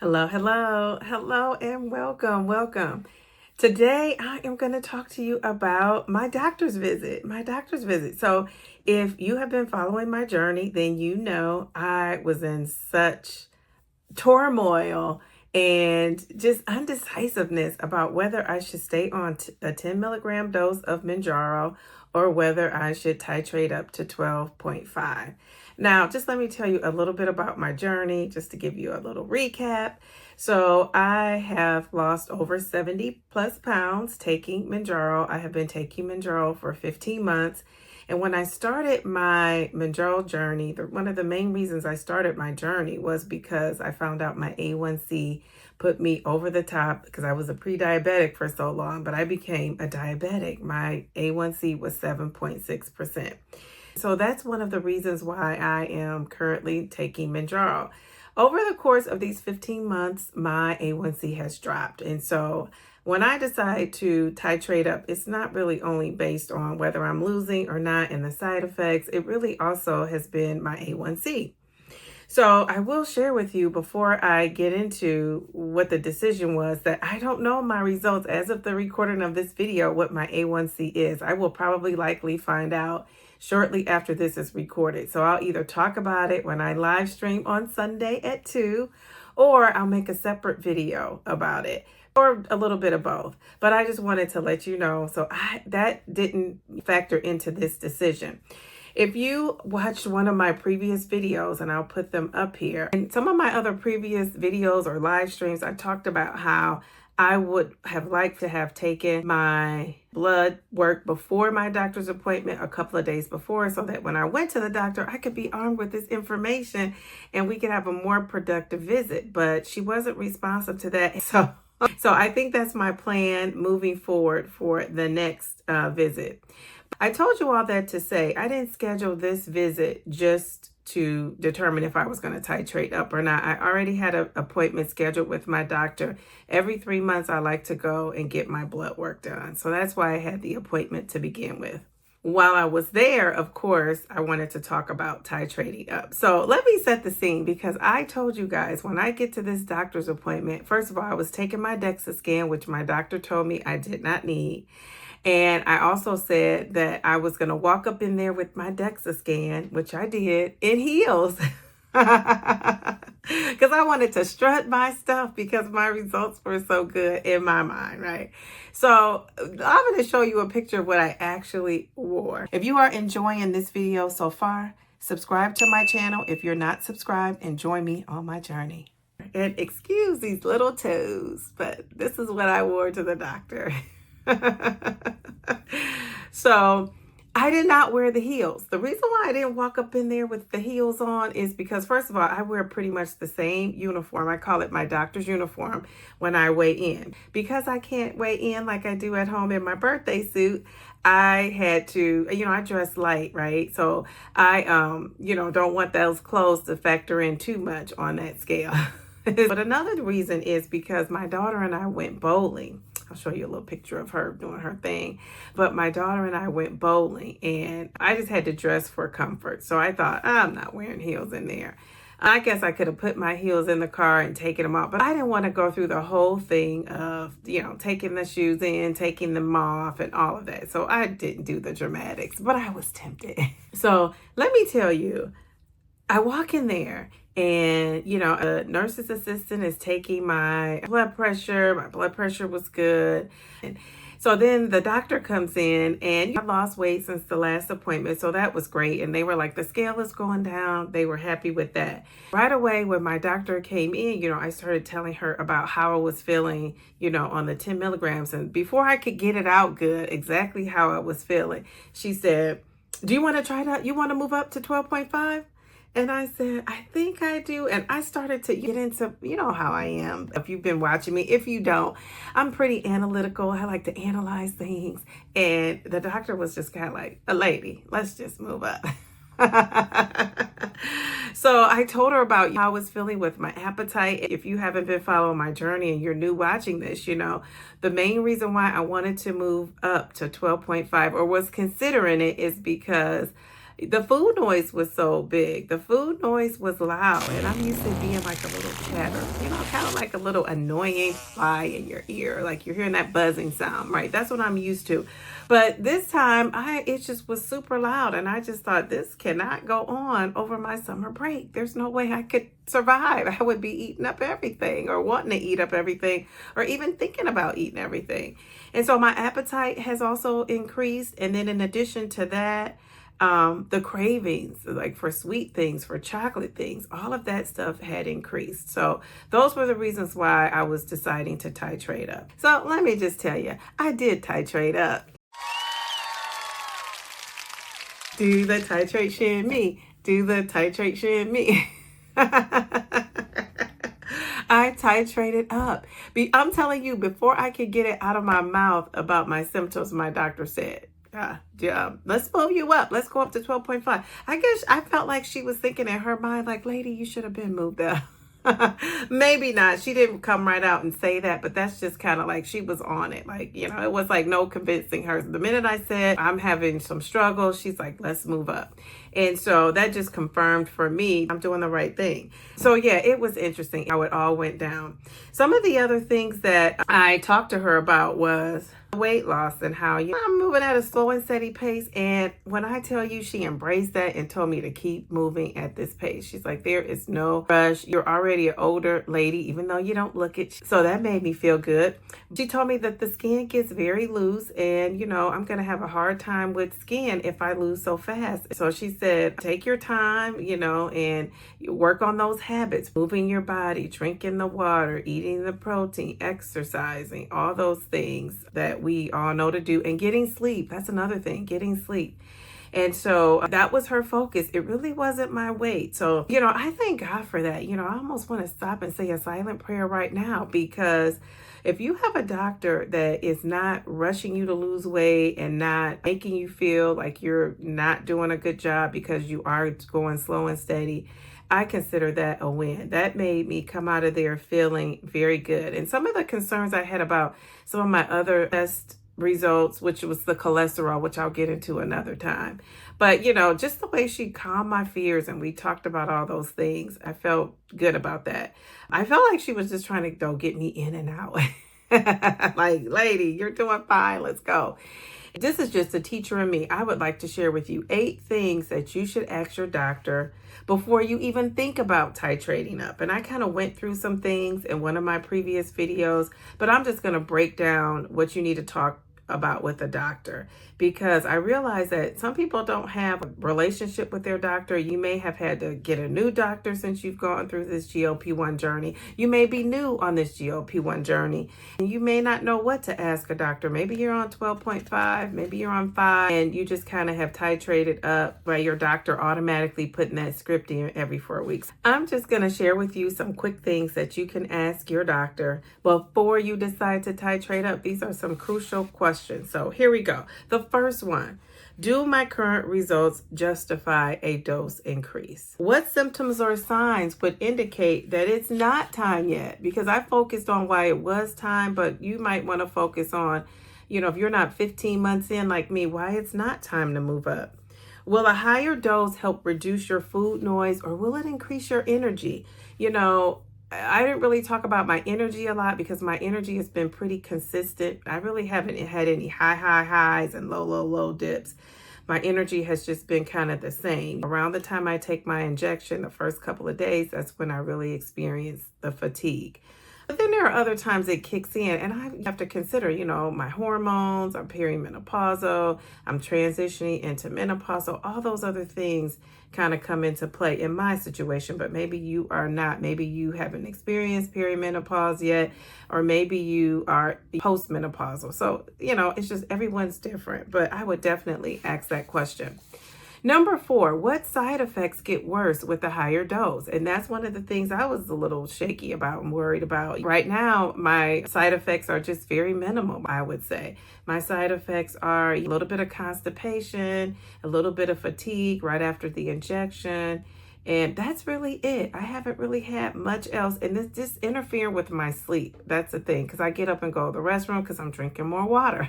Hello, hello, hello, and welcome, welcome. Today, I am going to talk to you about my doctor's visit. So, if you have been following my journey, then you know I was in such turmoil and just undecisiveness about whether I should stay on a 10 milligram dose of Mounjaro or whether I should titrate up to 12.5. Now, just let me tell you a little bit about my journey, just to give you a little recap. So, I have lost over 70 plus pounds taking Mounjaro. I have been taking Mounjaro for 15 months. And when I started my Mounjaro journey, one of the main reasons I started my journey was because I found out my A1C put me over the top because I was a pre-diabetic for so long, but I became a diabetic. My A1C was 7.6%. So that's one of the reasons why I am currently taking Mounjaro. Over the course of these 15 months, my A1C has dropped. And so when I decide to titrate up, it's not really only based on whether I'm losing or not and the side effects. It really also has been my A1C. So I will share with you before I get into what the decision was that I don't know my results as of the recording of this video, what my A1C is. I will probably likely find out shortly after this is recorded. So I'll either talk about it when I live stream on Sunday at 2, or I'll make a separate video about it, or a little bit of both. But I just wanted to let you know, so that didn't factor into this decision. If you watched one of my previous videos, and I'll put them up here, and some of my other previous videos or live streams, I talked about how I would have liked to have taken my blood work before my doctor's appointment, a couple of days before, so that when I went to the doctor, I could be armed with this information and we could have a more productive visit. But she wasn't responsive to that. So I think that's my plan moving forward for the next visit. I told you all that to say I didn't schedule this visit just to determine if I was going to titrate up or not. I already had an appointment scheduled with my doctor. Every 3 months, I like to go and get my blood work done. So that's why I had the appointment to begin with. While I was there, of course, I wanted to talk about titrating up. So let me set the scene, because I told you guys when I get to this doctor's appointment, first of all, I was taking my DEXA scan, which my doctor told me I did not need. And I also said that I was going to walk up in there with my DEXA scan, which I did, in heels. Because I wanted to strut my stuff because my results were so good in my mind, right? So I'm going to show you a picture of what I actually wore. If you are enjoying this video so far, subscribe to my channel if you're not subscribed and join me on my journey. And excuse these little toes, but this is what I wore to the doctor. So I did not wear the heels. The reason why I didn't walk up in there with the heels on is because, first of all, I wear pretty much the same uniform. I call it my doctor's uniform when I weigh in. Because I can't weigh in like I do at home in my birthday suit, I had to, I dress light, right? So I, don't want those clothes to factor in too much on that scale. But another reason is because my daughter and I went bowling. I'll show you a little picture of her doing her thing. But my daughter and I went bowling, and I just had to dress for comfort. So I thought, I'm not wearing heels in there. I guess I could have put my heels in the car and taken them off, but I didn't want to go through the whole thing of, taking the shoes in, taking them off, and all of that. So I didn't do the dramatics, but I was tempted. So let me tell you, I walk in there, and, a nurse's assistant is taking my blood pressure. My blood pressure was good. And so then the doctor comes in, and I've lost weight since the last appointment. So that was great. And they were like, the scale is going down. They were happy with that. Right away, when my doctor came in, I started telling her about how I was feeling, on the 10 milligrams. And before I could get it out good, exactly how I was feeling, she said, do you want to try that? You want to move up to 12.5? And I said, I think I do. And I started to get into, how I am. If you've been watching me, if you don't, I'm pretty analytical. I like to analyze things. And the doctor was just kind of like, a lady, let's just move up. So I told her about how I was feeling with my appetite. If you haven't been following my journey and you're new watching this, the main reason why I wanted to move up to 12.5 or was considering it is because the food noise was so big. The food noise was loud, and I'm used to being like a little chatter, kind of like a little annoying fly in your ear. Like you're hearing that buzzing sound, right? That's what I'm used to. But this time, it just was super loud, and I just thought, this cannot go on over my summer break. There's no way I could survive. I would be eating up everything, or wanting to eat up everything, or even thinking about eating everything. And so my appetite has also increased. And then in addition to that, the cravings, like for sweet things, for chocolate things, all of that stuff had increased. So those were the reasons why I was deciding to titrate up. So let me just tell you, I did titrate up. Do the titration me. Do the titration me. I titrated up. I'm telling you, before I could get it out of my mouth about my symptoms, my doctor said, yeah, let's blow you up. Let's go up to 12.5. I guess I felt like she was thinking in her mind, like, lady, you should have been moved up. Maybe not. She didn't come right out and say that, but that's just kind of like she was on it. Like, it was like no convincing her. The minute I said I'm having some struggles, she's like, let's move up. And so that just confirmed for me I'm doing the right thing. So yeah, it was interesting how it all went down. Some of the other things that I talked to her about was weight loss and how I'm moving at a slow and steady pace. And when I tell you, she embraced that and told me to keep moving at this pace. She's like, there is no rush. You're already an older lady, even though you don't look it. So that made me feel good. She told me that the skin gets very loose, and I'm going to have a hard time with skin if I lose so fast. So she said, take your time, and work on those habits, moving your body, drinking the water, eating the protein, exercising, all those things that we all know to do, and getting sleep. That's another thing, getting sleep. And so that was her focus. It really wasn't my weight. So, I thank God for that. I almost want to stop and say a silent prayer right now, because if you have a doctor that is not rushing you to lose weight and not making you feel like you're not doing a good job because you are going slow and steady, I consider that a win. That made me come out of there feeling very good. And some of the concerns I had about some of my other test results, which was the cholesterol, which I'll get into another time. But, just the way she calmed my fears and we talked about all those things, I felt good about that. I felt like she was just trying to get me in and out. Like, lady, you're doing fine. Let's go. This is just a teacher in me. I would like to share with you 8 things that you should ask your doctor before you even think about titrating up. And I kind of went through some things in one of my previous videos, but I'm just going to break down what you need to talk about with a doctor, because I realize that some people don't have a relationship with their doctor. You may have had to get a new doctor since you've gone through this GLP-1 journey. You may be new on this GLP-1 journey, and you may not know what to ask a doctor. Maybe you're on 12.5, maybe you're on 5, and you just kind of have titrated up by your doctor automatically putting that script in every 4 weeks. I'm just going to share with you some quick things that you can ask your doctor before you decide to titrate up. These are some crucial questions. So here we go. The first one, do my current results justify a dose increase? What symptoms or signs would indicate that it's not time yet? Because I focused on why it was time, but you might want to focus on, if you're not 15 months in like me, why it's not time to move up. Will a higher dose help reduce your food noise, or will it increase your energy? I didn't really talk about my energy a lot because my energy has been pretty consistent. I really haven't had any high highs and low dips. My energy has just been kind of the same. Around the time I take my injection, the first couple of days, that's when I really experience the fatigue. But then there are other times it kicks in, and I have to consider, my hormones, I'm perimenopausal, I'm transitioning into menopausal, all those other things kind of come into play in my situation. But maybe you are not. Maybe you haven't experienced perimenopause yet, or maybe you are postmenopausal. So, it's just everyone's different, but I would definitely ask that question. Number 4, what side effects get worse with the higher dose? And that's one of the things I was a little shaky about and worried about. Right now, my side effects are just very minimal, I would say. My side effects are a little bit of constipation, a little bit of fatigue right after the injection, And that's really it. I haven't really had much else. And this just interfering with my sleep. That's the thing. Because I get up and go to the restroom because I'm drinking more water.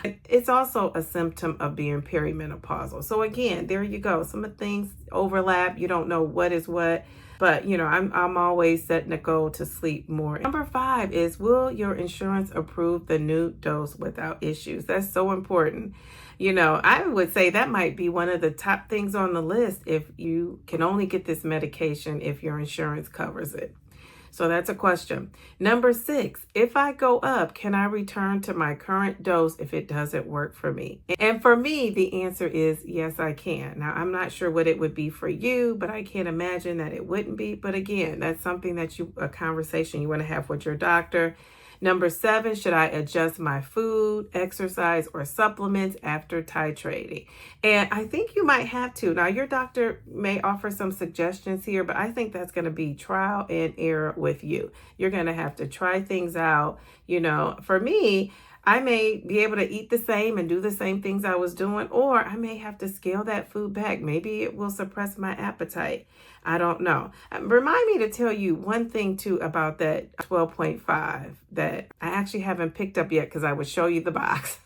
It's also a symptom of being perimenopausal. So again, there you go. Some of the things overlap. You don't know what is what. But, you know, I'm always setting a goal to sleep more. Number 5 is, will your insurance approve the new dose without issues? That's so important. You know, I would say that might be one of the top things on the list if you can only get this medication if your insurance covers it. So that's a question. Number 6, if I go up, can I return to my current dose if it doesn't work for me? And for me, the answer is yes, I can. Now, I'm not sure what it would be for you, but I can't imagine that it wouldn't be. But again, that's something that a conversation you want to have with your doctor. Number 7, should I adjust my food, exercise, or supplements after titrating? And I think you might have to. Now, your doctor may offer some suggestions here, but I think that's going to be trial and error with you. You're going to have to try things out. You know, for me, I may be able to eat the same and do the same things I was doing, or I may have to scale that food back. Maybe it will suppress my appetite. I don't know. Remind me to tell you one thing too about that 12.5 that I actually haven't picked up yet because I would show you the box.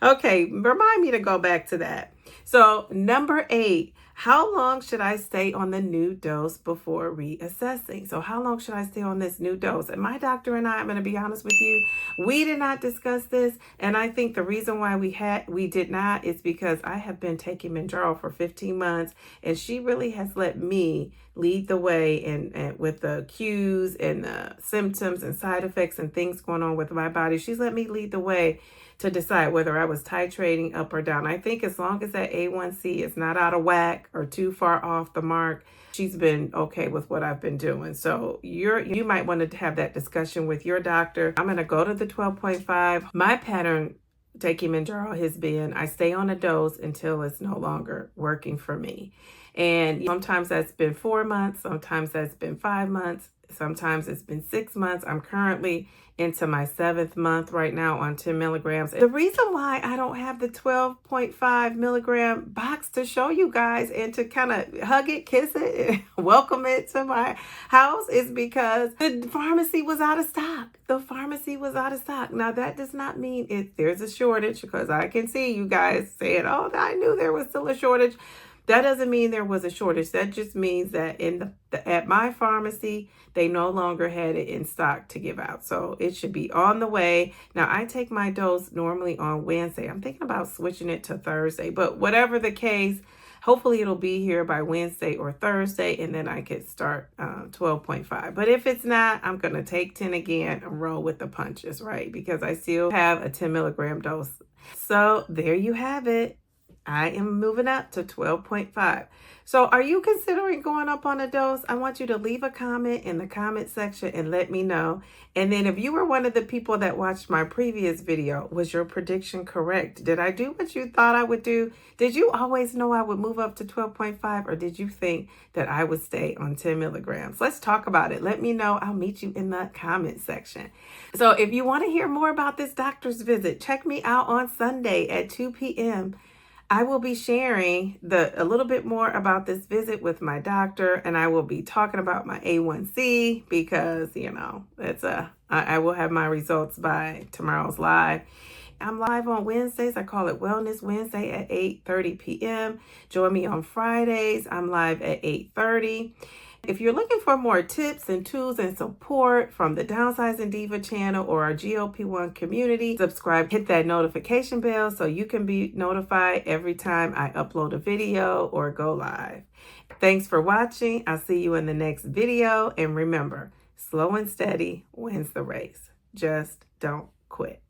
Okay, remind me to go back to that. So number 8, how long should I stay on the new dose before reassessing? So how long should I stay on this new dose? And my doctor and I'm going to be honest with you, we did not discuss this. And I think the reason why we did not is because I have been taking Mounjaro for 15 months and she really has let me lead the way and with the cues and the symptoms and side effects and things going on with my body. She's let me lead the way to decide whether I was titrating up or down. I think as long as that A1C is not out of whack or too far off the mark, she's been okay with what I've been doing. So you might want to have that discussion with your doctor. I'm going to go to the 12.5. My pattern taking Mounjaro has been, I stay on a dose until it's no longer working for me. And sometimes that's been 4 months. Sometimes that's been 5 months. Sometimes it's been 6 months. I'm currently into my 7th month right now on 10 milligrams. The reason why I don't have the 12.5 milligram box to show you guys and to kind of hug it, kiss it, and welcome it to my house is because the pharmacy was out of stock. The pharmacy was out of stock. Now, that does not mean there's a shortage, because I can see you guys saying, oh, I knew there was still a shortage. That doesn't mean there was a shortage. That just means that at my pharmacy, they no longer had it in stock to give out. So it should be on the way. Now, I take my dose normally on Wednesday. I'm thinking about switching it to Thursday. But whatever the case, hopefully it'll be here by Wednesday or Thursday, and then I could start 12.5. But if it's not, I'm going to take 10 again and roll with the punches, right? Because I still have a 10 milligram dose. So there you have it. I am moving up to 12.5. So are you considering going up on a dose? I want you to leave a comment in the comment section and let me know. And then if you were one of the people that watched my previous video, was your prediction correct? Did I do what you thought I would do? Did you always know I would move up to 12.5, or did you think that I would stay on 10 milligrams? Let's talk about it. Let me know. I'll meet you in the comment section. So if you want to hear more about this doctor's visit, check me out on Sunday at 2 p.m. I will be sharing a little bit more about this visit with my doctor, and I will be talking about my A1C because, I will have my results by tomorrow's live. I'm live on Wednesdays. I call it Wellness Wednesday at 8:30 p.m. Join me on Fridays. I'm live at 8:30. If you're looking for more tips and tools and support from the Downsizing Diva channel or our GLP-1 community, subscribe, hit that notification bell so you can be notified every time I upload a video or go live. Thanks for watching. I'll see you in the next video. And remember, slow and steady wins the race. Just don't quit.